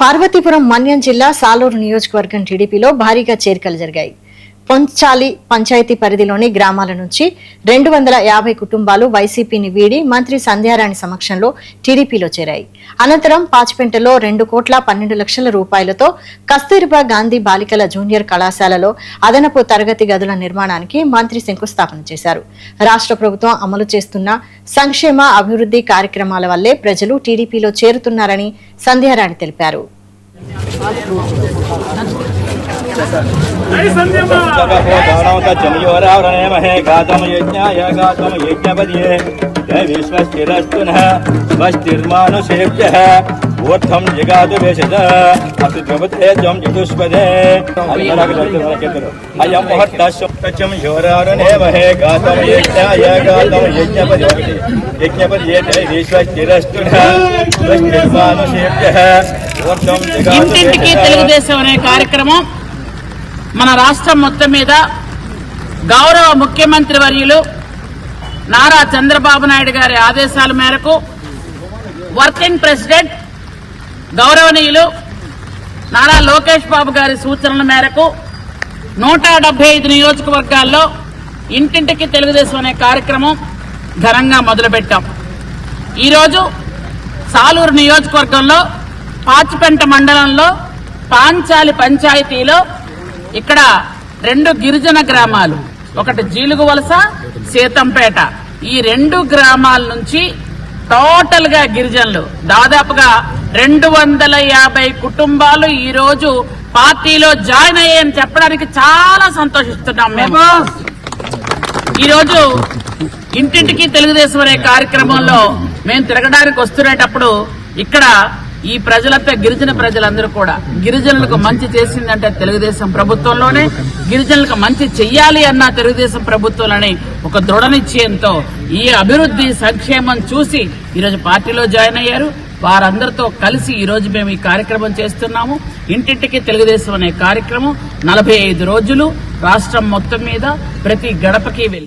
పార్వతీపురం మన్యం జిల్లా సాలూరు నియోజకవర్గం టీడీపీలో భారీగా చేరికలు జరిగాయి. పొంచాలి పంచాయతీ పరిధిలోని గ్రామాల నుంచి 250 కుటుంబాలు వైసీపీని వీడి మంత్రి సంధ్యారాణి సమక్షంలో టీడీపీలో చేరాయి. అనంతరం పాచిపెంటలో 2,12,00,000 రూపాయలతో కస్తూరిబా గాంధీ బాలికల జూనియర్ కళాశాలలో అదనపు తరగతి గదుల నిర్మాణానికి మంత్రి శంకుస్థాపన చేశారు. రాష్ట్ర ప్రభుత్వం అమలు చేస్తున్న సంక్షేమ అభివృద్ధి కార్యక్రమాల వల్లే ప్రజలు టీడీపీలో చేరుతున్నారని సంధ్యారాణి తెలిపారు. ऊर्ध्वं जगातु वेशदा अतिद्रवते जं चतुष्पदे अयं मुहूर्तस्यं योरारुणेमहे गातं यज्ञाय गातं यज्ञपदये विश्वस्तिरस्तु वस्तिर्मानुषेभ्यः ऊर्ध्वं जगातु ఇంటింటికి తెలుగుదేశం అనే కార్యక్రమం మన రాష్ట్రం మొత్తం మీద గౌరవ ముఖ్యమంత్రి వర్యులు నారా చంద్రబాబు నాయుడు గారి ఆదేశాల మేరకు వర్కింగ్ ప్రెసిడెంట్ గౌరవనీయులు నారా లోకేష్ బాబు గారి సూచనల మేరకు 175 నియోజకవర్గాల్లో ఇంటింటికి తెలుగుదేశం అనే కార్యక్రమం ఘనంగా మొదలుపెట్టాం. ఈరోజు సాలూరు నియోజకవర్గంలో పాచిపెంట మండలంలో పాంచాలి పంచాయతీలో ఇక్కడ 2 గిరిజన గ్రామాలు, ఒకటి జీలుగువలస, సీతంపేట, ఈ 2 గ్రామాల నుంచి టోటల్ గా గిరిజనులు దాదాపుగా 250 కుటుంబాలు ఈ రోజు పార్టీలో జాయిన్ అయ్యాయని చెప్పడానికి చాలా సంతోషిస్తున్నాం. మేము ఈరోజు ఇంటింటికి తెలుగుదేశం అనే కార్యక్రమంలో మేము తిరగడానికి వస్తున్నప్పుడు ఇక్కడ ఈ ప్రజలంతా గిరిజన ప్రజలందరూ కూడా గిరిజనులకు మంచి చేసిందంటే తెలుగుదేశం ప్రభుత్వంలోనే, గిరిజనులకు మంచి చెయ్యాలి అన్న తెలుగుదేశం ప్రభుత్వంలోనే ఒక దృఢ నిశ్చయంతో ఈ అభివృద్ధి సంక్షేమం చూసి ఈరోజు పార్టీలో జాయిన్ అయ్యారు. వారందరితో కలిసి ఈరోజు మేము ఈ కార్యక్రమం చేస్తున్నాము. ఇంటింటికి తెలుగుదేశం అనే కార్యక్రమం 45 రోజులు రాష్ట్రం మొత్తం మీద ప్రతి గడపకి వెళ్ళి